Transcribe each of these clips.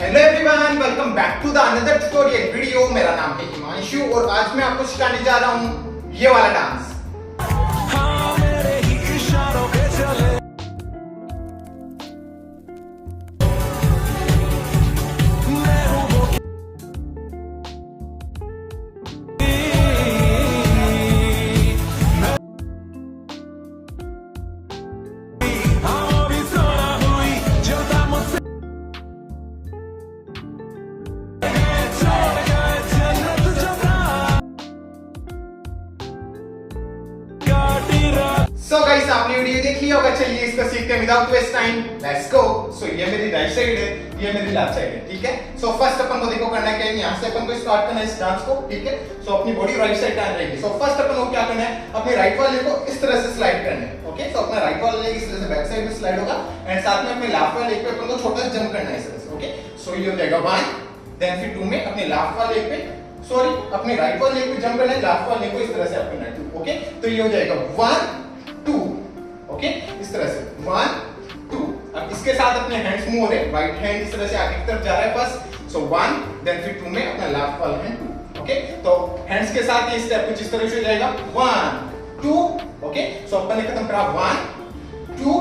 Hello everyone, welcome back to the another tutorial video. मेरा नाम है हिमांशु और आज मैं आपको सिखाने जा रहा हूँ ये वाला डांस। सो गाइस, आपने वीडियो देख लिया होगा। चलिए इसको सीखते हैं without waste time, let's go. So ये मेरी राइट साइड है, ये मेरी लेफ्ट साइड है, ठीक है। सो फर्स्ट अपन को देखो करना क्या है, यहाँ से अपन को स्टार्ट करना है इस डांस को, ठीक है। सो अपनी बॉडी राइट साइड टर्न रहेगी। सो फर्स्ट अपन को क्या करना है, अपने राइट वाले को इस तरह से स्लाइड करना है, ओके। सो अपना राइट वाला लेग इस तरह से बैक साइड में स्लाइड होगा एंड साथ में अपने लेफ्ट वाले लेग पे अपन को छोटा सा जंप करना है इस तरह से, ओके। सो ये हो जाएगा 1, देन फिर 2 में अपने लेफ्ट वाले लेग पे अपने राइट वाले लेग पे जंप करना है, लेफ्ट वाले लेग को इस तरह से अप करना है, ओके। तो ये हो जाएगा 1 2, ओके, इस तरह से 1 2। अब इसके साथ अपने हैंड्स मूव हो रहे हैं, राइट हैंड इस तरह से आगे की तरफ जा रहा है फर्स्ट, सो 1, देन फिर 2 में अपना लेफ्ट वाला हैंड 2, ओके। तो हैंड्स के साथ ये स्टेप कुछ इस तरह से हो जाएगा 1 2, ओके। सो अपन ने खत्म करा 1 2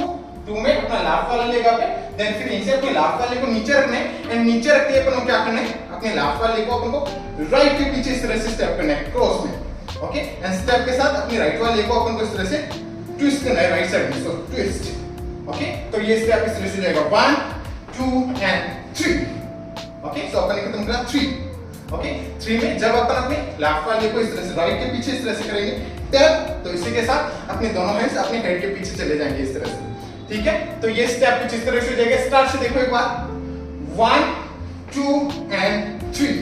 2 में अपना लेफ्ट वाला लेग पे, देन फिर इनसे अपने लेफ्ट वाले को नीचे रखना है एंड नीचे रखते ही अपन को क्या करना है, अपने लेफ्ट वाले को अपन को राइट के पीछे इस तरह से स्टेप करना है क्रॉस में, ओके। एंड स्टेप के साथ अपने राइट वाले को अपन को इस तरह से ट्विस्ट करना है राइट साइड में, सो ट्विस्ट, ओके। तो ये स्टेप इस तरह से जाएगा 1 2 एंड 3, ओके। सो अपन ने खत्म करा 3, ओके। 3 में जब अपन अपने लेफ्ट वाले को इस तरह से राइट के पीछे इस तरह से करेंगे टैप, तो इसी के साथ अपने दोनों हैंड्स अपने हेड के पीछे चले जाएंगे इस तरह से, ठीक है। तो ये स्टेप कुछ इस तरह से हो जाएगा। स्टार्ट से देखो एक बार, 1 2 एंड 3,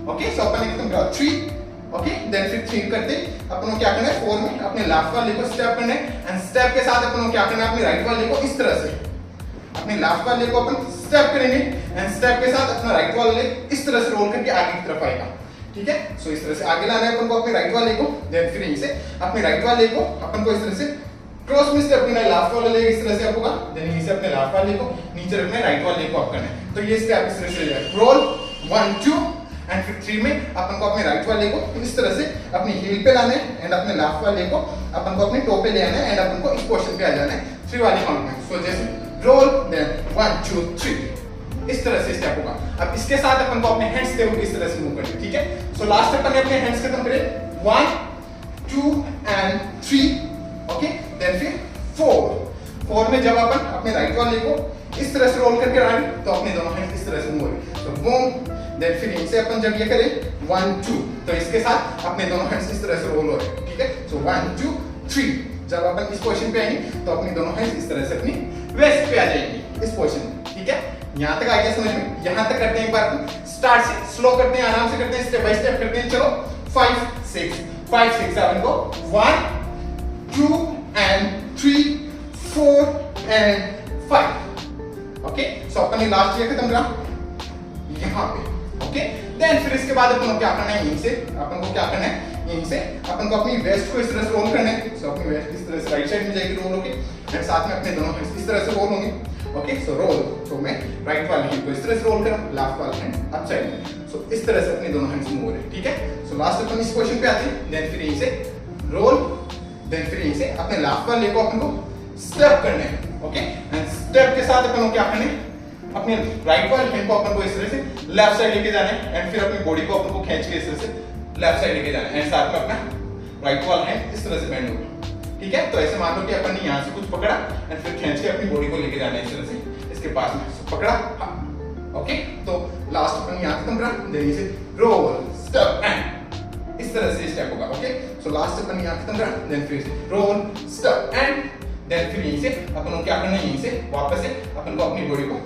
ओके। सो अपन ने खत्म करा 3, ओके। देन फिर 3 करते अपन को क्या करना है, 4 में अपने लेफ्ट वाले को स्टेप करना है एंड स्टेप के साथ अपन को क्या करना है, अपने राइट वाले को इस तरह से अपने लेफ्ट वाले को अपन स्टेप करेंगे एंड स्टेप के साथ अपना राइट वाला लेग इस तरह से रोल करके आगे की तरफ आएगा, ठीक है। सो इस तरह से आगे लाना है अपन को अपने राइट वाले को, देन फिर यहीं से अपने राइट वाले को अपन को इस तरह से क्रॉस में स्टेप करना है, लेफ्ट वाला लेग इस तरह से अप होगा, देन यहीं से अपने लेफ्ट वाले को नीचे रखना है, राइट वाले को अप करना है। तो ये स्टेप इस तरह से जाएगा, रोल 1 2 एंड फिर 3 में अपन को अपने राइट वाले को इस तरह से अपनी हील पे लाना है एंड अपने लेफ्ट वाले को अपन को अपने टो पे ले आना है एंड अपन को इस पोजीशन पे आ जाना है 3 वाले काउंट में। सो जैसे रोल, देन 1 2 3, इस तरह से स्टेप होगा। अब इसके साथ अपन को अपने हैंड्स के इस तरह से मूव करना है, ठीक है। सो लास्ट अपन ने अपने हैंड्स खत्म करे 1 2 एंड 3, ओके। देन फिर 4 में जब अपन अपने राइट वाले को इस तरह से रोल करके आए तो अपने दोनों हैंड्स इस तरह से मूव होंगे, तो बूम। देन फिर इनसे अपन जब ये करें 1 2, तो इसके साथ अपने दोनों हैंड्स इस तरह से रोल हो रहे हैं, ठीक है। सो 1 2 3, जब अपन इस पोजीशन पे आएंगे तो अपनी दोनों हैंड्स इस तरह से अपनी वेस्ट पे आ जाएंगी इस पोजीशन में, ठीक है। यहां तक आ गया समझ में? यहां तक करते हैं एक बार, स्टार्ट से स्लो करते हैं, आराम से करते हैं, स्टेप बाय स्टेप करते हैं। चलो 5 6 5 6 7 को 1 2 एंड 3 4 एंड 5, ओके। सो अपन ने लास्ट ये खत्म करा यहां पे, ओके। देन फिर इसके बाद अपन को क्या करना है, यहीं से अपन को क्या करना है, यहीं से अपन को अपनी वेस्ट को इस तरह से रोल करना है। सो अपनी वेस्ट इस तरह से राइट साइड में जाएगी रोल होके एंड साथ में अपने दोनों हैंड्स इस तरह से रोल होंगे, ओके। सो रोल, तो मैं राइट वाले हैंड को इस तरह से रोल करूं, लेफ्ट वाला हैंड अप साइड में, सो इस तरह से अपने दोनों हैंड्स मूव हो रहे हैं, ठीक है। सो लास्ट अपन इस पोजीशन पे आते हैं, देन फिर यहीं से रोल, देन फिर यहीं से अपने लेफ्ट वाले को अपन को स्टेप करना है, ओके। एंड स्टेप के साथ अपन को क्या करना है, अपने राइट वाले हैंड को अपन को इस तरह से लेफ्ट साइड लेके जाना है एंड फिर अपनी बॉडी को अपन को खींच के इस तरह से लेफ्ट साइड लेके जाना है एंड साथ में अपना राइट वाला हैंड इस तरह से बेंड होगा, ठीक है। तो ऐसे मान लो कि अपन ने यहां से कुछ पकड़ा एंड फिर खींच के अपनी बॉडी को लेके जाना है इस तरह से इसके पास में, पकड़ा, हाँ, ओके। तो लास्ट अपन यहां खत्म करा, देन इसे रोल स्टेप एंड इस तरह से स्टेप होगा, ओके। सो लास्ट अपन यहां खत्म करा, देन फिर रोल स्टेप एंड देन फिर यहीं से अपन को क्या करना है, यहीं से वापस से अपन को अपनी बॉडी को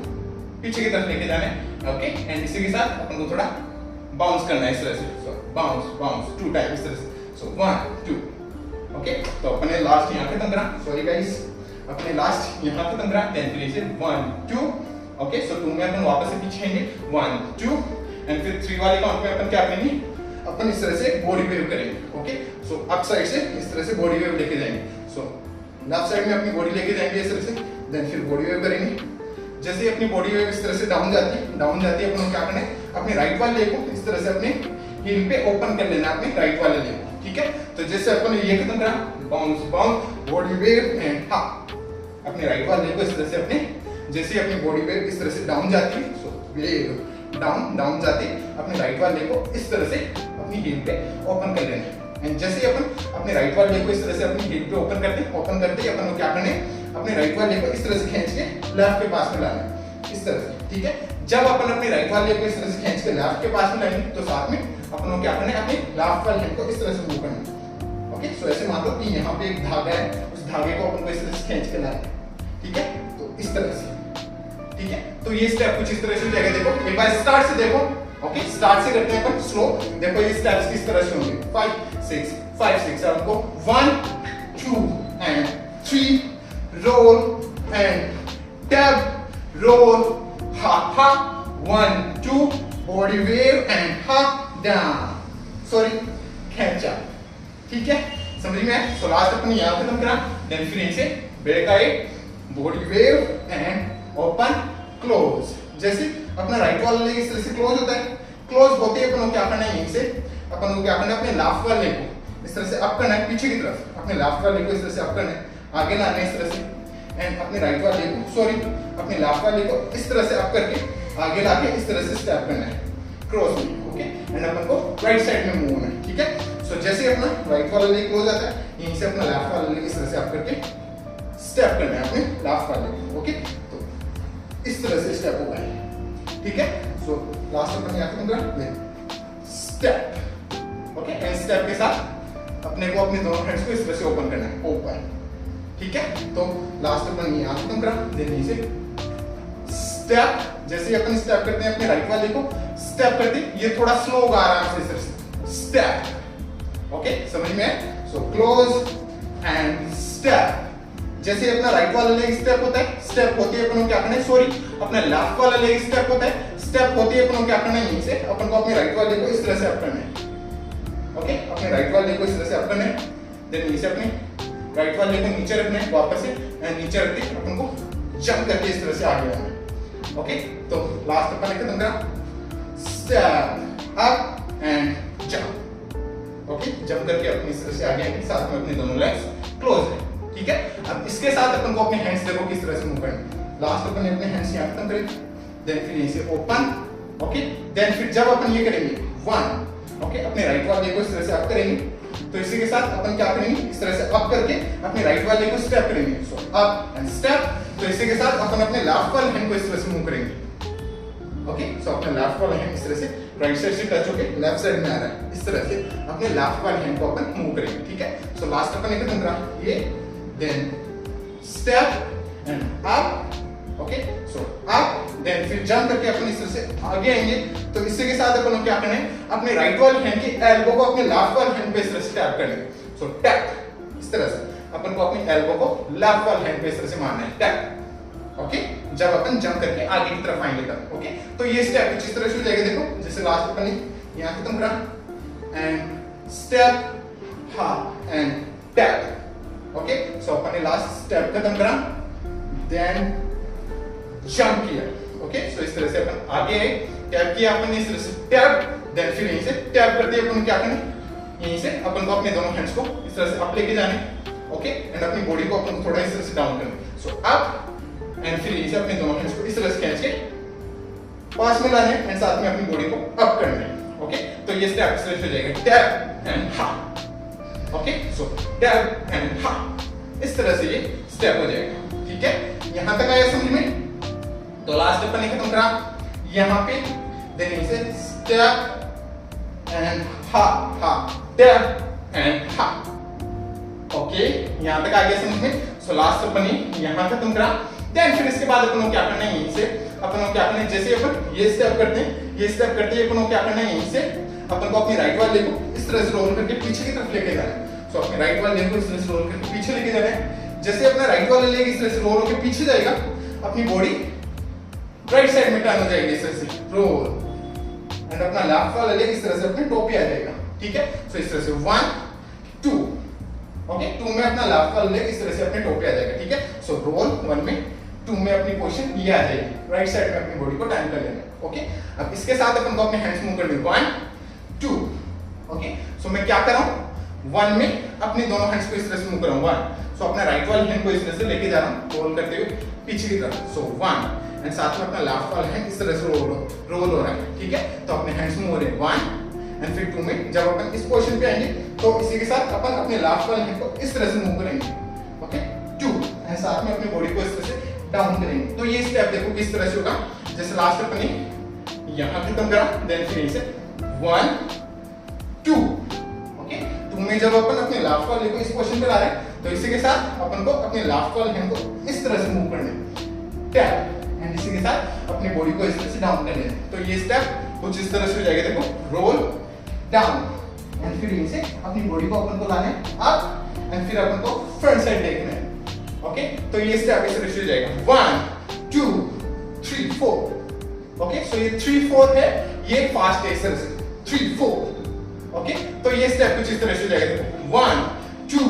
पीछे की तरफ लेके जाना है, ओके। एंड इसी के साथ अपन को थोड़ा बाउंस करना है इस तरह से, सो बाउंस बाउंस 2 टाइम इस तरह से, सो 1 2, ओके। तो अपने लास्ट यहां खत्म करा, सॉरी गाइस, अपने लास्ट यहां खत्म करा, देन फिर इसे 1 2, ओके। सो 2 में अपन वापस से पीछे आएंगे 1 2 एंड फिर 3 वाले काउंट में अपन क्या करेंगे, अपन इस तरह से बॉडी वेव करेंगे, ओके। सो अप साइड से इस तरह से बॉडी वेव लेके जाएंगे, सो लेफ्ट साइड में अपनी बॉडी लेके जाएंगे इस तरह से, देन फिर बॉडी वेव करेंगे जैसे ही अपनी बॉडी वेव इस तरह से डाउन जाती है अपन क्या करना है, अपने राइट वाले लेग को इस तरह से अपने हील पे ओपन कर लेना अपने राइट वाले लेग को, ठीक है। तो जैसे अपन ये खत्म करा, bounce bounce body wave and हा, अपने राइट वाले लेग को इस तरह से अपने, जैसे ही अपनी बॉडी वेव इस तरह से डाउन जाती है, सो वेव डाउन जाती है, अपने राइट वाले लेग को इस तरह से अपनी हील पे ओपन कर लेना है। एंड जैसे ही अपन अपने राइट वाले लेग को इस तरह से अपनी हील पे ओपन करते हैं, अपन को क्या करना है, अपने राइट वाले लेग को इस तरह से खींच के लेफ्ट के पास में लाना है, इस तरह से, ठीक है। जब अपन अपने राइट वाले लेग को इस तरह से खींच के लेफ्ट के पास में लाएंगे तो साथ में अपन को क्या करना है, अपने लेफ्ट वाले लेग को इस तरह से मूव करना है। ओके, सो ऐसे मान लो कि यहाँ पे एक धागा है, उस धागे को अपन को इस तरह से खींच के लाना है, ठीक है। तो इस तरह से, ठीक है। तो ये स्टेप कुछ इस तरह से हो जाएगा। देखो एक बार स्टार्ट से देखो, ओके, स्टार्ट से करते हैं अपन स्लो। देखो ये स्टेप्स किस तरह से होंगे, 5 6 5 6 7 को 1 2 and 3 roll and tap roll हा हा 1 2 बॉडी वेव एंड हा डाउन, सॉरी खींचा, ठीक है, समझ में आया। सो लास्ट अपन यहाँ खत्म करा, देन फिर इनसे बैक आए, body wave and open close. जैसे अपना राइट वाला लेग इस तरह से क्लोज होता है, क्लोज होते ही अपन को क्या करना है, यहीं से अपन को क्या करना है, अपने लेफ्ट वाले लेग को इस तरह से अप करना है पीछे की तरफ, अपने लेफ्ट वाले लेग को इस तरह से अप करना है, आगे लाना है इस तरह से, एंड अपने राइट वाले लेग को, सॉरी अपने लेफ्ट वाले लेग को इस तरह से अप करके आगे लाके इस तरह से स्टेप करना है क्रॉस में, ओके। एंड अपन को राइट साइड में मूव होना है, ठीक है। सो जैसे ही अपना राइट वाला लेग क्लोज आता है, यहीं से अपना लेफ्ट वाला लेग इस तरह से अप करके स्टेप करना है अपने लेफ्ट वाले लेग, ओके। तो इस तरह से स्टेप होगा, ठीक है। सो लास्ट अपन यहाँ खत्म करा, स्टेप, ओके। एंड स्टेप के साथ अपने को अपने दोनों हैंड्स को इस तरह से ओपन करना है, ओपन, ठीक है। तो लास्ट अपन यहाँ खत्म करा, देन नीचे स्टेप। जैसे अपन स्टेप करते हैं अपने राइट वाले को स्टेप करते हैं, ये थोड़ा स्लो होगा, आराम से इस तरह से स्टेप, ओके, समझ में है। So close and step. जैसे अपना राइट वाला लेग स्टेप होता है, स्टेप होती है अपन को क्या करना है, सॉरी अपना लेफ्ट वाला लेग स्टेप होता है, स्टेप होती है अपन को क्या करना है, यहीं से अपन को अपने राइट वाले को इस तरह से अप करना है, ओके। अपने राइट वाले को इस तरह से अप करना है, देन नीचे अपने राइट वाले को नीचे रखना है वापस से, एंड नीचे रख के अपन को जंप करके इस तरह से आगे आना है, ओके। तो लास्ट अपन खत्म करा, step up and jump, okay. Jump करके अपनी इस तरह से आगे आएंगे, साथ में अपने दोनों लेग्स क्लोज है, ठीक है। अब इसके साथ अपन को अपने हैंड्स देखो किस तरह से मूव करना। लास्ट अपन ने अपने हैंड्स यहाँ खत्म करे, देन फिर यहीं से ओपन, ओके। देन फिर जब अपन ये करेंगे 1, ओके, अपने राइट वाले को इस तरह से अप करेंगे, तो इसी के साथ अपन क्या करेंगे, इस तरह से अप करके अपने राइट वाले को स्टेप करेंगे, सो अप एंड स्टेप। तो इसी के साथ अपन अपने लेफ्ट वाले हैंड को इस तरह से मूव करेंगे, ओके। सो अपने लेफ्ट वाला हैंड इस तरह से राइट साइड से टच होके लेफ्ट साइड में आ रहा है, इस तरह से अपने लेफ्ट वाले हैंड को अपन मूव करेंगे, ठीक है। सो लास्ट अपन एक खत्म करा, ये then step and up, okay. So up, then फिर जंप करके अपन इस तरह से आगे आएंगे। तो इसी के साथ अपन को क्या करना है, अपने राइट वाले हैंड की एल्बो को अपने लेफ्ट वाले हैंड पे इस तरह से टैप करना है, सो टैप, इस तरह से अपन को अपनी एल्बो को लेफ्ट वाले हैंड पे इस तरह से मारना है, टैप, ओके। जब अपन जंप करके आगे की तरफ आएंगे तब, ओके। तो ये स्टेप कुछ इस तरह से हो जाएगा, देखो जैसे लास्ट अपन ने यहाँ खत्म करा, एंड स्टेप हा एंड टैप, ओके। सो अपन ने लास्ट स्टेप खत्म करा, देन जंप किया, ओके। सो इस तरह से अपन आगे आए, टैप किया अपन ने इस तरह से टैप, देन फिर यहीं से टैप करते अपन क्या करना, यहीं से अपन को अपने दोनों हैंड्स को इस तरह से अप लेके जाने, ओके। एंड अपनी बॉडी को अपन थोड़ा इस तरह से डाउन करना, सो अप, एंड फिर यहीं से अपने दोनों हैंड्स को इस तरह से खींच के पास में लाने, एंड साथ में अपनी बॉडी को अप करना है, ओके। तो ये स्टेप इस तरह से हो जाएगा, टैप एंड हा, ओके। सो टैप एंड हा, इस तरह से ये स्टेप हो जाएगा, ठीक है। यहां तक आया समझ में। तो लास्ट अपन ने खत्म करा यहाँ पे, देन इसे स्टेप एंड हा हा, टैप एंड हा, ओके। यहां तक आ गया समझ में। सो लास्ट अपन ने यहां खत्म करा, देन फिर इसके बाद अपन को क्या करना है, यहीं से अपन को क्या करना है, जैसे अपन ये स्टेप करते हैं, ये स्टेप करते हैं अपन को क्या करना है, यहीं से अपन को अपनी राइट वाले को इस तरह से रोल करके पीछे की तरफ लेके जाना है। सो अपने राइट वाले को इस तरह से रोल करके पीछे लेके जाना है। जैसे अपना राइट वाला लेग इस तरह से रोल होकर पीछे जाएगा, अपनी बॉडी राइट साइड में टर्न हो जाएगी इस तरह से रोल, एंड अपना लेफ्ट वाला लेग इस तरह से अपने टॉप पे आ जाएगा, ठीक है। सो इस तरह से 1 2, ओके। 2 में अपना लेफ्ट वाला लेग इस तरह से अपने टॉप पे आ जाएगा, ठीक है। सो रोल 1 में, 2 में अपनी पोजीशन ये आ जाएगी, राइट साइड में अपनी बॉडी को टर्न कर लेना। ओके, अब इसके साथ अपन को अपने हैंड्स मूव करने 1 2। ओके, सो मैं क्या कर रहा हूँ 1 में अपने दोनों हैंड्स को इस तरह से मूव कर रहा हूँ 1। सो अपने राइट वाले हैंड को इस तरह से लेके जा रहा हूँ रोल करते हुए पीछे की तरफ। सो 1 एंड साथ में अपना लेफ्ट वाला हैंड इस तरह से रोल हो रहा है। ठीक है, तो अपने हैंड्स मूव हो रहे हैं 1 एंड फिर 2 में जब अपन इस पोजीशन पे आएंगे तो इसी के साथ अपन अपने लेफ्ट वाले हैंड को इस तरह से मूव करेंगे। ओके, 2 एंड साथ में अपनी बॉडी को इस तरह से डाउन करेंगे। तो ये स्टेप देखो किस तरह से होगा, जैसे लास्ट अपने यहां खत्म करा, देन फिर इसे 1 2। ओके, 2 में जब अपन अपने लेफ्ट वाले को इस पोजीशन पे ला रहे हैं तो इसी के साथ अपन को अपने लेफ्ट वाले हैंड को इस तरह से मूव करना है, टैप, एंड इसी के साथ अपनी बॉडी को इस तरह से डाउन कर लेना है। तो ये स्टेप कुछ इस तरह से हो जाएगा, देखो रोल डाउन एंड फिर इसे अपनी बॉडी को अपन को लाना है अप एंड फिर अपन को फ्रंट साइड देखना है। ओके, तो ये स्टेप इस तरह से हो जाएगा 1 2 3 4। ओके, सो ये 3 4 है, ये फास्ट है इस तरह से 3 4। ओके, तो ये स्टेप कुछ इस तरह से हो जाएगा, देखो 1 2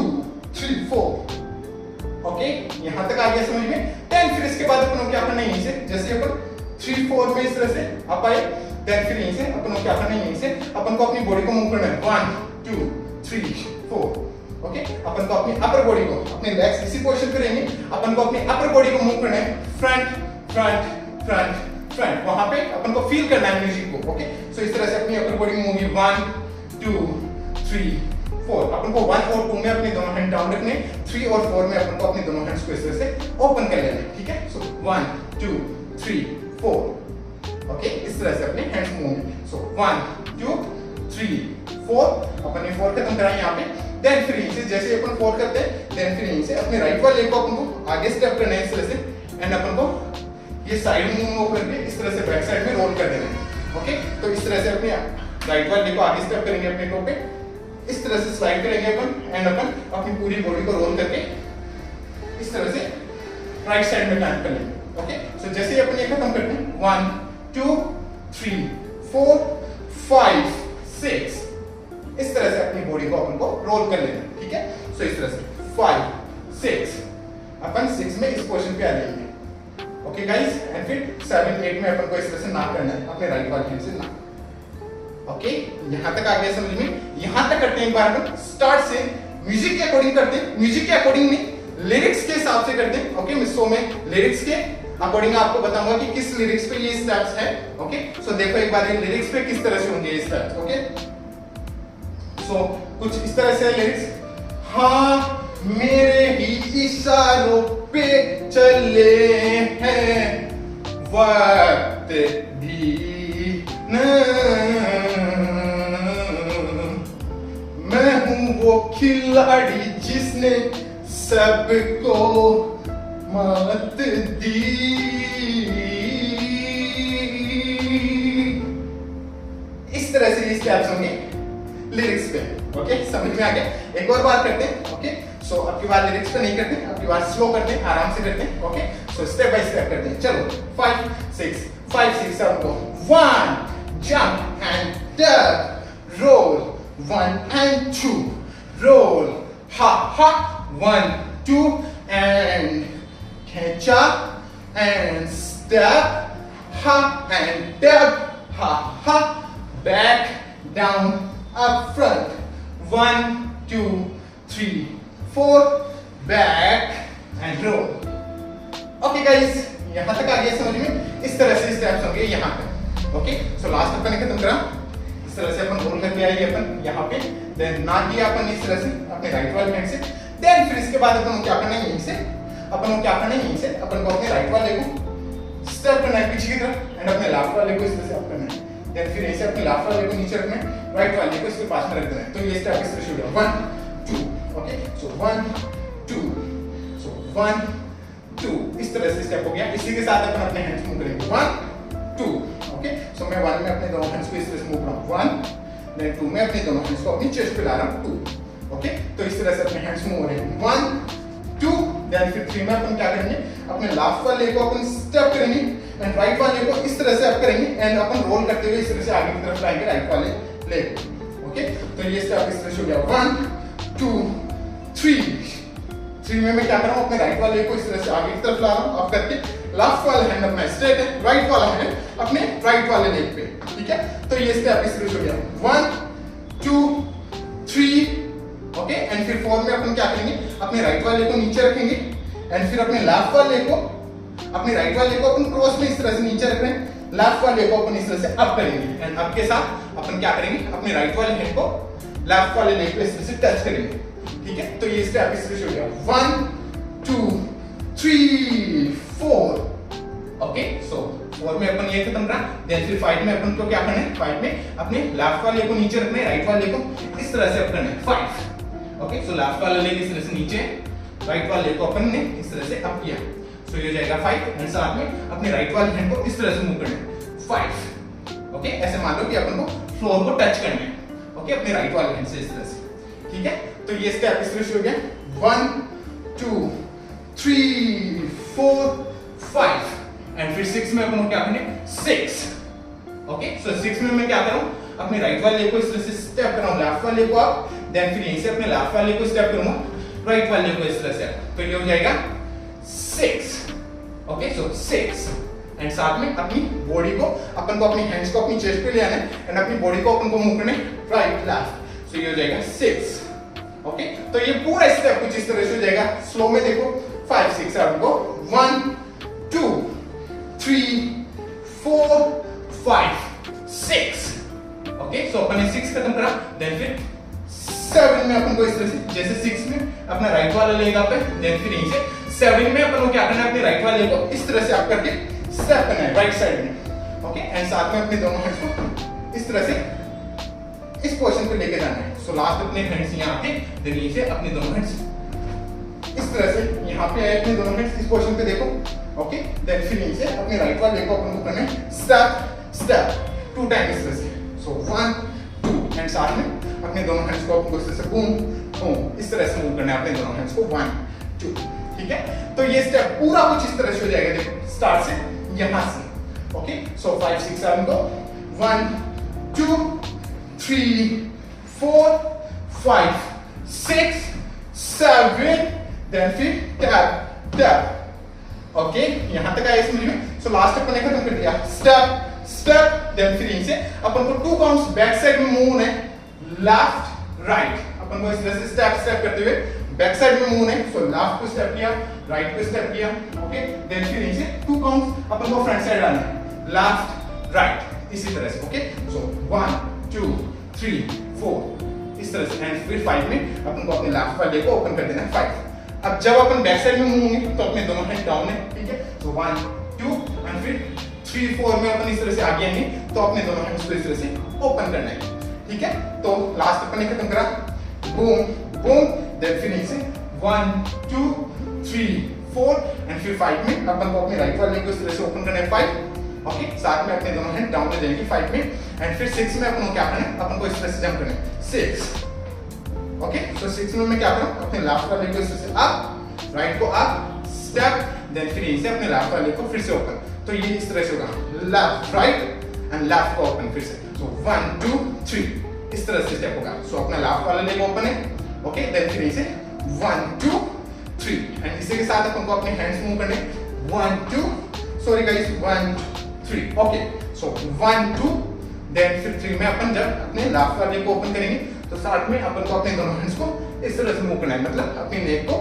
3 4। ओके, यहां तक आ गया समझ में। देन फिर इसके बाद अपन को क्या करना है, यहीं से जैसे अपन 3 4 में इस तरह से अप आए, देन फिर यहीं से अपन को क्या करना है, यहीं से अपन को अपनी बॉडी को मूव करना है 1 2 3 4। ओके, अपन को अपनी अपर बॉडी को, अपने लेग्स इसी पोजीशन पे रहेंगे, अपन को अपनी अपर बॉडी को मूव करना है फ्रंट फ्रंट फ्रंट फ्रंट, वहां पे अपन को फील करना है म्यूजिक को। ओके, सो इस तरह से अपनी अपर बॉडी मूव होगी 1 2 3 4। अपन को 1 और 2 में अपने दोनों हैंड डाउन रखने, 3 और 4 में अपन को अपने दोनों हैंड्स को इस तरह से ओपन कर लेना है। ठीक है, सो 1 2 3 4। ओके, इस तरह से अपने हैंड्स मूव होंगे। सो 1 2 3 4, अपन ने 4 खत्म करा यहाँ पे। देन फिर इसे जैसे अपन 4 करते हैं, देन फिर इसे अपने राइट वाले लेग को अपन को आगे स्टेप करना है इस तरह से, एंड अपन को ये साइड मूव करके इस तरह से बैक साइड में रोल कर देना है। ओके, तो इस तरह से अपने राइट वाले लेग को आगे स्टेप करेंगे अपने टो पे, इस तरह से स्लाइड करेंगे अपन एंड अपन अपनी पूरी बॉडी को रोल करके इस तरह से राइट साइड में टर्न कर लेंगे। ओके, सो जैसे ही अपन ये खत्म करते हैं 1 2 3 4 5 6, इस तरह से अपनी बॉडी को अपन को रोल कर लेना है। ठीक है, सो इस तरह से 5 6 अपन 6 में इस पोजीशन पे आ जाएंगे। ओके गाइस, एंड फिर 7 8 में अपन को इस तरह से नॉक करना है अपने राइट वाले हैंड से नॉक। ओके, यहां तक आ गया समझ में। यहां तक करते हैं एक बार अपन स्टार्ट से म्यूजिक के अकॉर्डिंग करते हैं, म्यूजिक के अकॉर्डिंग नहीं लिरिक्स के हिसाब से करते हैं। ओके, सो मैं लिरिक्स के अकॉर्डिंग आपको बताऊंगा कि किस लिरिक्स पे ये स्टेप्स है। ओके, सो देखो एक बार ये लिरिक्स पे किस तरह से होंगे ये स्टेप्स। ओके, सो कुछ इस तरह से लिरिक्स, हाँ मेरे ही इशारों पे चले हैं वक्त भी न, मैं हूं वो खिलाड़ी जिसने सबको मात दी। इस तरह से ये स्टेप्स होंगे लिरिक्स पे। ओके, समझ में आ गया। एक और बार करते हैं। ओके, सो अब की बार लिरिक्स पे नहीं करते, अब की बार स्लो करते हैं, आराम से करते हैं। Okay, so step by step करते हैं। चलो 5 6 5 6 7 go 1 jump and duck roll 1 and 2 roll ha ha 1 2 and catch up and step ha and duck ha ha back down up front 1 2 3 4 back and roll। Okay guys, यहां तक आ गया समझ में। इस तरह से स्टेप्स होंगे यहां पे। ओके, सो लास्ट अपन ने खत्म करा, इस तरह से अपन रोल करके आएंगे अपन यहां पे, देन ना किया अपन इस तरह से अपने राइट वाले हैंड से, देन फिर इसके बाद अपन को क्या करना है, यहीं से अपन को क्या करना है, यहीं से अपन को अपने राइट वाले को स्टेप करना है पीछे की तरफ एंड अपने लेफ्ट वाले को इस तरह से अप करना है, देन फिर ऐसे अपने लेफ्ट वाले को नीचे रखना है, राइट वाले को इसके पास में रख देना है। तो ये स्टेप इस तरह से हो गया 1 2। ओके, सो 1 2 सो 1 2 इस तरह से स्टेप हो गया। इसी के साथ अपन अपने हैंड्स मूव करेंगे 1 2। ओके, सो मैं 1 में अपने दोनों हैंड्स को इस तरह से मूव कर रहा हूं 1, देन 2 में अपने दोनों हैंड्स को अपनी चेस्ट पे ला रहा हूं 2। ओके, तो इस तरह से अपने हैंड्स मूव हो रहे हैं 1 2, देन फिर 3 में अपन क्या करेंगे, अपने लेफ्ट वाले को अपन स्टेप करेंगे एंड राइट वाले को इस तरह से अप करेंगे एंड अपन रोल करते हुए इस तरह से आगे की तरफ लाएंगे राइट वाले लेग। ओके, तो ये स्टेप इस तरह से हो गया 1 2 3 3 में मैं क्या कर रहा हूँ, अपने राइट वाले को इस तरह से आगे की तरफ ला रहा हूँ, अब करके लेफ्ट वाला हैंड अपना स्ट्रेट है, राइट वाला हैंड अपने राइट वाले लेग पे, ठीक है। तो ये स्टेप इस तरह से हो गया 1 2 3, ओके। एंड फिर 4 में अपन क्या करेंगे, अपने राइट वाले को नीचे रखेंगे एंड फिर अपने लेफ्ट वाले को, अपने राइट वाले को अपन क्रॉस में इस तरह से नीचे रख रहे हैं, लेफ्ट वाले को अपन इस तरह से अप करेंगे एंड अप के साथ अपन क्या करेंगे, अपने राइट वाले हैंड को लेफ्ट वाले लेग पे इस तरह से टच करेंगे, ठीक है। तो ये स्टेप इस तरह से हो गया 1 2 3 4, ओके। सो 4 में अपन ये खत्म करा, देन फिर 5 में अपन को क्या करना है, 5 में अपने लेफ्ट वाले को नीचे रखना है, राइट वाले को इस तरह से अप करना है 5, ओके। सो लेफ्ट वाला लेग इस तरह से नीचे, राइट वाले को अपन ने इस तरह से अप किया, सो ये हो जाएगा 5 एंड साथ में अपने राइट वाले हैंड को इस तरह से मूव करना है 5, ओके। ऐसे मान लो कि अपन को फ्लोर को टच करना है, ओके, अपने राइट वाले हैंड से इस तरह से, ठीक है। तो ये स्टेप इस तरह से हो गया 1 2 3 4 5 एंड फिर 6 में अपन को क्या करना है 6, ओके। सो 6 में मैं क्या कर रहा हूं, अपने राइट वाले को इस तरह से स्टेप कर रहा हूं, लेफ्ट वाले को अप, देन फिर यहीं से अपने लेफ्ट वाले को स्टेप करूंगा, राइट वाले को इस तरह से, तो ये हो जाएगा 6, ओके। सो 6 एंड साथ में अपनी बॉडी को, अपन को अपनी हैंड्स को अपनी चेस्ट पे ले आना है एंड अपनी बॉडी को अपन को मूव करना है राइट लेफ्ट, सो ये हो जाएगा 6, ओके। तो ये पूरा स्टेप कुछ इस तरह से हो जाएगा, स्लो में देखो 5 6 7 को 1 2 3 4 5 6, ओके। सो अपन ने 6 खत्म करा, देन फिर 7 में अपन को इस तरह से, जैसे 6 में अपना राइट वाला लेग अप है, देन फिर यहीं से 7 में अपन को क्या करना है, अपने राइट वाले को इस तरह से अप करके स्टेप करना है राइट साइड में, ओके। एंड साथ में अपने दोनों हैंड्स को इस तरह से इस पोजीशन पे लेके जाना है, सो लास्ट अपने हैंड्स यहाँ आते, देन यहीं से अपने दोनों हैंड्स इस तरह से यहाँ पे आए, अपने दोनों हैंड्स इस पोजीशन पे देखो, ओके। देन फिर यहीं से अपने राइट वाले को अपन को करना है स्टेप स्टेप 2 टाइम इस तरह से, सो 1 2 एंड साथ में अपने दोनों हैंड्स को अपन को इस तरह से बूम बूम इस तरह से मूव करना है अपने दोनों हैंड्स को 1 2, ठीक है। तो ये स्टेप पूरा कुछ इस तरह से हो जाएगा, देखो स्टार्ट से यहां से, ओके। सो 5 6 7 को 1 2 3 4 5 6 7, देन फिर टैप टैप, ओके। यहां तक आया समझ में। सो लास्ट अपन ने खत्म कर दिया, स्टेप स्टेप, देन फिर यहीं से अपन को 2 काउंट्स बैक साइड में मूव है, लेफ्ट राइट, अपन को इस तरह से स्टेप स्टेप करते हुए बैक साइड में मूव है, सो लेफ्ट को स्टेप किया, राइट को स्टेप किया, ओके। देन फिर यहीं से 2 काउंट्स अपन को फ्रंट साइड आना है, लेफ्ट राइट इसी तरह से, ओके। सो 1 2 3 4 इस तरह से, एंड फिर 5 में अपन को अपने लेफ्ट वाले को ओपन कर देना है 5। अब जब अपन बैक साइड में मूव होंगे तो अपने दोनों हैंड डाउन है, ठीक है। सो 1 2 एंड फिर 3 4 में अपन इस तरह से आगे आएंगे तो अपने दोनों हैंड्स को इस तरह से ओपन करना है, ठीक है। तो लास्ट अपन ने खत्म करा, बूम बूम, देन फिर से 1 2 3 4 एंड फिर 5 में अपन को अपने राइट वाले को इस तरह से ओपन करना है 5, ओके। साथ में अपने दोनों हैंड डाउन ले जाएंगे 5 में, एंड फिर 6 में अपन को क्या करना है, अपन को इस तरह से जंप करना है 6, ओके। सो 6 में मैं क्या करूं, अपने लेफ्ट वाले को इस तरह से अप, राइट को अप स्टेप, देन फिर यहीं से अपने लेफ्ट वाले को फिर से ओपन, तो ये इस तरह से होगा, लेफ्ट राइट एंड लेफ्ट को ओपन फिर से, सो 1 2 3 इस तरह से स्टेप होगा। सो अपना लेफ्ट वाला लेग ओपन है, ओके। देन फिर यहीं से 1 2 3 एंड इसी के साथ अपन को अपने हैंड्स मूव करने 1 2 सॉरी गाइस 1 3, ओके। सो 1 2 देन फिर 3 में अपन जब अपने लेफ्ट वाले को ओपन करेंगे तो साथ में अपन को अपने दोनों हैंड्स को इस तरह से मूव करना है, मतलब अपनी नेक को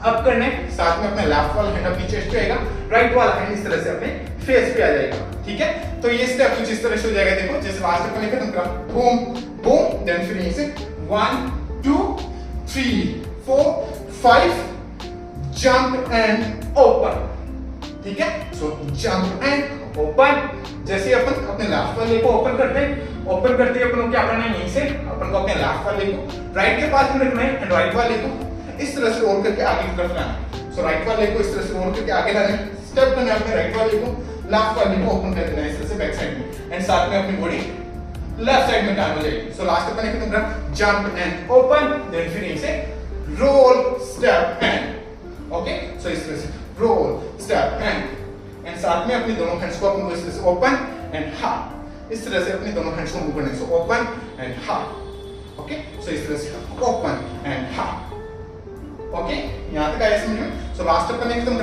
अप करना है, साथ में अपना लेफ्ट वाला हैंड अपनी चेस्ट पे आएगा, राइट वाला हैंड इस तरह से अपने फेस पे आ जाएगा, ठीक है। तो ये स्टेप कुछ इस तरह से हो जाएगा, देखो जैसे लास्ट अपन ने खत्म करा, बूम बूम, देन फिर यहीं से 1 2 3 4 5 जंप एंड ओपन, ठीक है। सो जंप एंड ओपन, जैसे अपन अपने लेफ्ट वाले को ओपन करते हैं, ओपन करते ही अपन को क्या करना है, यहीं से अपन को अपने लेफ्ट वाले को राइट के पास में रखना है एंड राइट वाले को इस तरह से रोल करके आगे की तरफ लाना है। सो राइट वाले को इस तरह से रोल करके आगे लाना है, स्टेप करना है अपने राइट वाले को, लेफ्ट वाले को ओपन कर देना है इस तरह से बैक साइड में, एंड साथ में अपनी बॉडी लेफ्ट साइड में टर्न हो जाएगी। सो लास्ट अपन ने खत्म करा, जंप एंड ओपन, देन फिर यहीं से रोल स्टेप एंड, ओके। सो इस तरह से रोल स्टेप एंड साथ में अपने दोनों हैंड्स को अपन को इस तरह से ओपन एंड हा, इस तरह से अपने दोनों हैंड्स को मूव करना है। सो ओपन एंड हा, ओके। सो इस तरह से ओपन एंड हा, ओके, यहां तक आया समझ में। सो लास्ट अपन ने खत्म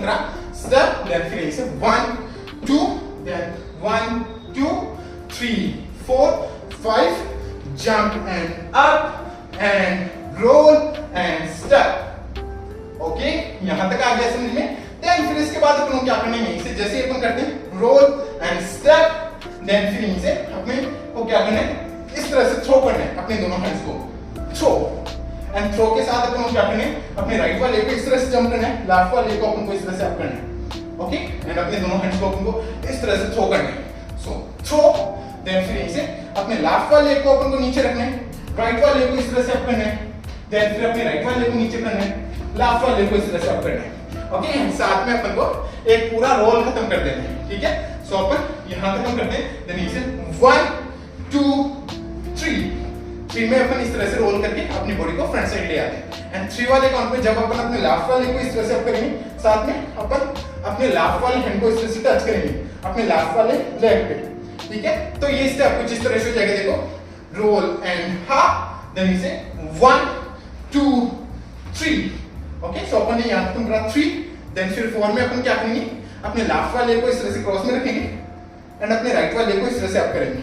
करा, स्टेप, देन फिर इसे 1 2 then 1 2 3 4 5 jump and up and roll and step. Okay, यहां तक आ गया समझ में। देन फिर इसके बाद अपन क्या करना है, इसे जैसे अपन करते हैं रोल एंड स्टेप, देन फिर इसे अपने को क्या करना है, इस तरह से थ्रो करना है अपने दोनों हैंड्स को, थ्रो एंड थ्रो के साथ अपन क्या करना है, अपने राइट वाले को इस तरह से जंप करना है, लेफ्ट वाले को अपन को इस तरह से अप करना है। ओके, एंड अपने दोनों हैंड्स को अपन को इस तरह से थ्रो करना है। सो थ्रो, देन फिर इसे अपने लेफ्ट वाले को अपन को नीचे रखना है, राइट वाले को इस तरह से अप करना है, देन फिर अपने राइट वाले को नीचे करना है, लेफ्ट वाले को इस तरह से अप करना है। ओके, साथ में अपन को एक पूरा रोल खत्म कर देना है। ठीक है, सो अपन यहां तक हम करते हैं, देन इसे 1 2 3 में अपन इस तरह से रोल करके अपनी बॉडी को फ्रंट साइड ले आते हैं। एंड 3 वाले काउंट में जब अपन अपने लेफ्ट वाले को इस तरह से अप करेंगे, साथ में अपन अपने लेफ्ट वाले हैंड को इस तरह से टच करेंगे अपने लेफ्ट वाले लेग पे। ठीक है, तो ये स्टेप कुछ इस तरह से हो जाएगा, देखो रोल एंड हाफ, देन इसे 1 2 3। ओके, सो अपन ने यहां तक करा 3, देन फिर 4 में अपन क्या करेंगे, अपने लेफ्ट वाले को इस तरह से क्रॉस में रखेंगे एंड अपने राइट वाले को इस तरह से अप करेंगे।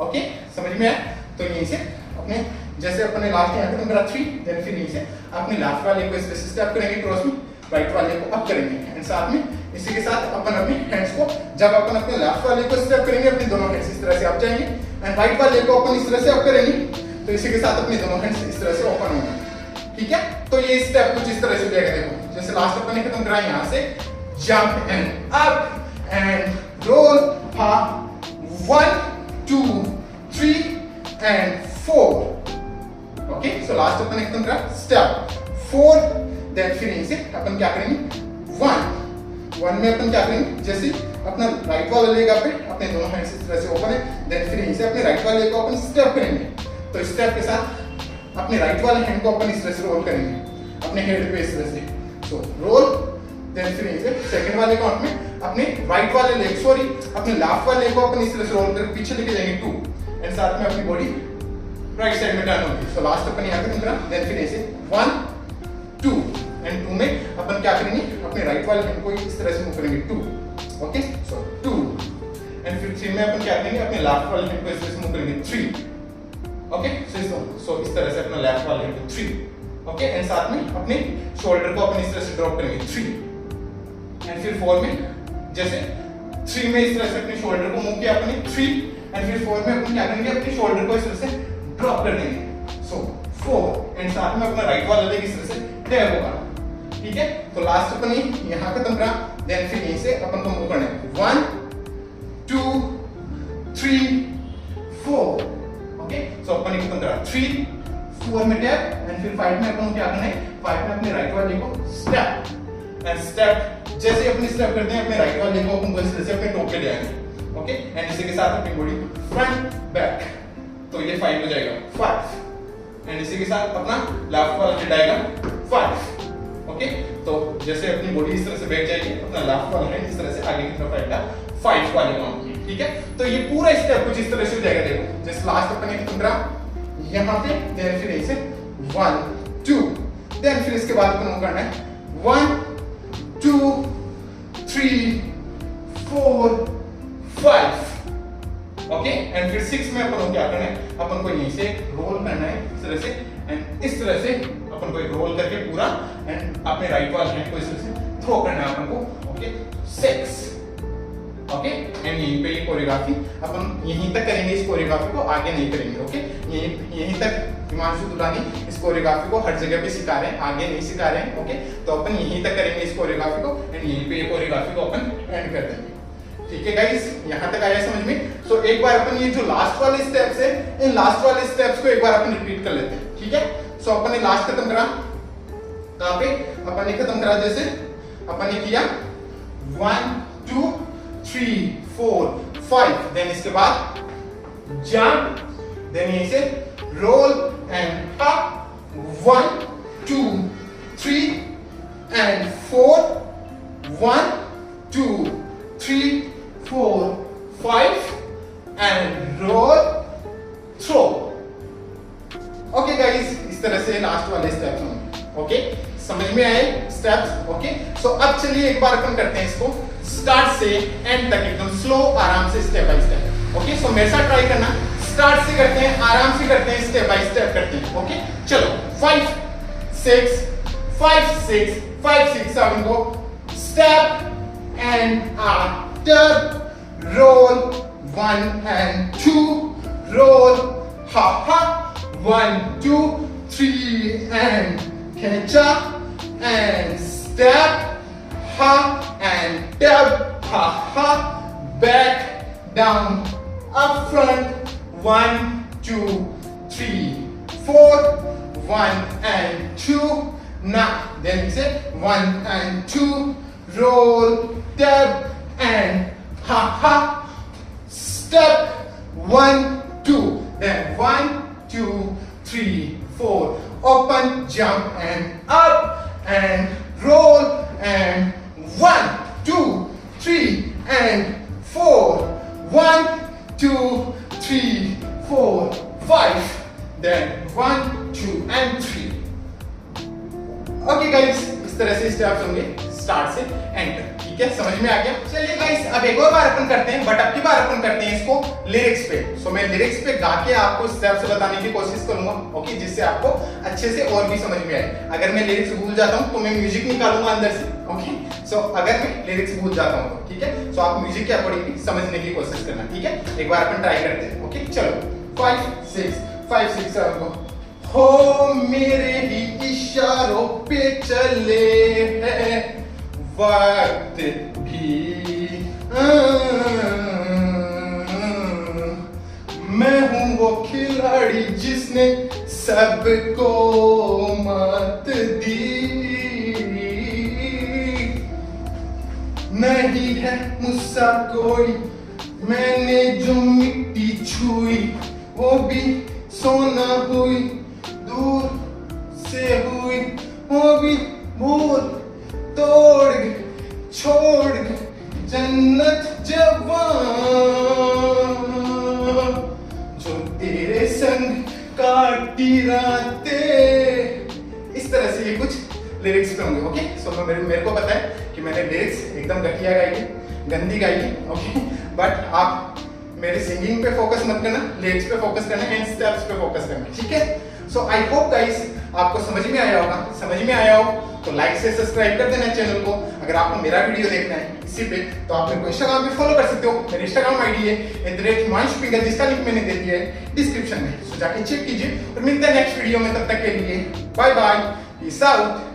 ओके, समझ में आया। तो यहीं से अपने जैसे अपने लास्ट यहां तक करा 3, देन फिर यहीं से अपने लेफ्ट वाले को इस तरह से स्टेप करेंगे क्रॉस में, राइट वाले को अप करेंगे एंड साथ में इसी के साथ अपन अपने हैंड्स को, जब अपन अपने लेफ्ट वाले को स्टेप करेंगे अपने दोनों हैंड्स इस तरह से अप जाएंगे एंड राइट वाले को अपन इस तरह से अप करेंगे, तो इसी के साथ अपने दोनों हैंड्स इस तरह से ओपन होंगे। ठीक है, तो ये स्टेप कुछ इस तरह से जाएगा, देखो जैसे लास्ट अपन ने खत्म करा यहां से jump and up and roll, half 1 2 3 and 4। Okay, so last अपन ने खत्म करा स्टेप 4, देन फिर इसे अपन क्या करेंगे 1 में अपन क्या करेंगे, जैसे अपना राइट वाला लेग पे अपने दोनों हैंड्स इस तरह से ओपन है, देन फिर इसे अपने राइट वाले को अपन स्टेप करेंगे, तो स्टेप के साथ अपने राइट वाले हैंड को अपन इस तरह से रोल करेंगे अपने हेड पे इस तरह से। सो रोल, देन फिर इसे सेकंड वाले काउंट में अपने राइट वाले लेग अपने लेफ्ट वाले को अपन इस तरह से रोल करके पीछे लेके जाएंगे 2 एंड साथ में अपनी बॉडी राइट साइड में टर्न होगी। सो लास्ट अपन यहां तक करा, देन फिर इसे 1 2 एंड 2 में अपन क्या करेंगे, अपने राइट वाले हैंड को इस तरह से मूव करेंगे 2। ओके, सो 2 एंड फिर 3 में अपन क्या करेंगे, अपने लेफ्ट वाले हैंड को इस तरह से मूव करेंगे 3। ओके, सो इस तरह से अपना लेफ्ट वाले हैंड को 3। ओके, एंड साथ में अपने शोल्डर को अपन इस तरह से ड्रॉप करेंगे 3 एंड फिर 4 में जैसे 3 में इस तरह से अपने शोल्डर को मूव किया अपने 3 एंड फिर 4 में अपन क्या करेंगे, अपने शोल्डर को इस तरह से ड्रॉप कर देंगे। सो 4 एंड साथ में अपना राइट वाला लेग इस तरह से टैप होगा। ठीक है, तो लास्ट अपन यहां खत्म करा, देन फिर यहीं से अपन को मूव करना है 1 2 3 4। ओके, सो अपन ने खत्म करा 3 4 में टैप एंड फिर 5 में अपन क्या करना है, 5 में अपने राइट वाले को स्टेप एंड स्टेप, जैसे अपने स्टेप करते हैं अपने राइट वाले को अपन इस तरह से अपने टॉप पे ले आएंगे। ओके, एंड इसी के साथ अपनी बॉडी फ्रंट बैक, तो ये 5 हो जाएगा 5 एंड इसी के साथ अपना लेफ्ट वाला हेड आएगा 5। ओके, तो जैसे अपनी बॉडी इस तरह से बैठ जाएगी, अपना लेफ्ट वाला हेड इस तरह से आगे की तरफ आएगा 5 वाले काउंट में। ठीक है, तो ये पूरा स्टेप कुछ इस तरह से हो जाएगा, देखो जैसे लास्ट अपन ने खत्म करा यहां पे, देन फिर इसे 1 2, देन फिर इसके बाद अपन करना है 1 2 3 4 5। ओके, एंड फिर 6 में अपन को क्या करना है, अपन को यहीं से रोल करना है इस तरह से एंड इस तरह से अपन को एक रोल करके पूरा एंड अपने राइट वाले हैंड को इस तरह से थ्रो करना है अपन को। ओके, 6। ओके, एंड यहीं पे ये कोरियोग्राफी अपन यहीं तक करेंगे, इस कोरियोग्राफी को आगे नहीं करेंगे। ओके, यहीं तक हिमांशु दुलानी इस कोरियोग्राफी को हर जगह पे सिखा रहे हैं, आगे नहीं सिखा रहे हैं। ओके, तो अपन यहीं तक करेंगे इस कोरियोग्राफी को एंड यहीं पे ये कोरियोग्राफी को अपन एंड कर देंगे। ठीक है गाइस, यहां तक आया समझ में। सो एक बार अपन ये जो लास्ट वाले स्टेप्स है, इन लास्ट वाले स्टेप्स को एक बार अपन रिपीट कर लेते हैं। ठीक है, सो अपन ने लास्ट खत्म करा, कहां पे अपन ने खत्म करा, जैसे अपन ने किया 1 2 3 4 5, देन इसके बाद जंप, देन यहीं से roll and up 1 2 3 and 4 1 2 3 4 5 and roll throw. Okay guys, इस तरह से लास्ट समझ में आए स्टेप्स? ओके, सो अब चलिए एक बार अपन करते हैं इसको स्टार्ट से एंड तक एकदम स्लो आराम से स्टेप बाय स्टेप। ओके, सो मेरे साथ ट्राई करना, स्टार्ट से करते हैं, आराम से करते हैं, स्टेप बाय स्टेप करते हैं। ओके, चलो 5 6 5 6 5 6 7 go step and step, roll 1 and 2, roll ha ha 1 2 3 and catch up and step ha and step ha ha, back down up front 1 2 3 4 1 and 2, now then we say 1 and 2, roll step and ha ha, step 1 2, then 1 2 3 4, open jump and up and roll and 1 2 3 and 4 1 2 3 4 5, then 1 2 and 3। Okay guys, इस तरह से steps होंगे start से and तक। ठीक है, समझ में आ गया? चलिए गाइस, अब एक और बार अपन करते हैं, बट अब की बार अपन करते हैं इसको लिरिक्स पे। सो मैं लिरिक्स पे गा के आपको स्टेप्स बताने की कोशिश करूंगा, ओके, जिससे आपको अच्छे से और भी समझ में आए। अगर मैं लिरिक्स भूल जाता हूं तो मैं म्यूजिक निकालूंगा अंदर से। ओके, सो अगर मैं लिरिक्स भूल जाता हूं तो ठीक है, सो आप म्यूजिक के अकॉर्डिंग समझने की कोशिश करना। ठीक है, एक बार अपन ट्राई करते हैं। ओके, चलो 5 6 5 6 7 go। हो मेरे ही इशारों पे चले हैं वक्त भी, मैं हूं वो खिलाड़ी जिसने सबको मात दी, नहीं है मुझसा कोई, मैंने जो मिट्टी छुई वो भी सोना हुई, दूर से हुई वो भी भूल, तोड़ छोड़ जन्नत जवान, जो तेरे संग काटी रातें। इस तरह से ये कुछ लिरिक्स पे होंगे। ओके, सो मेरे को पता है कि मैंने लिरिक्स एकदम घटिया गाई है, गंदी गाई है। ओके, बट आप मेरे सिंगिंग पे फोकस मत करना, लिरिक्स पे फोकस करना एंड स्टेप्स पे फोकस करना। ठीक है, सो आई होप गाइस आपको समझ में आया होगा। समझ में आया हो तो लाइक से सब्सक्राइब कर देना चैनल को। अगर आपको मेरा वीडियो देखना है इसी पे तो आप मेरे को इंस्टाग्राम पे फॉलो कर सकते हो। मेरी इंस्टाग्राम आईडी है @himanshu, जिसका लिंक मैंने दे दिया है डिस्क्रिप्शन में, सो जाके चेक कीजिए और मिलते हैं नेक्स्ट वीडियो में। तब तक के लिए बाय बाय, पीस आउट।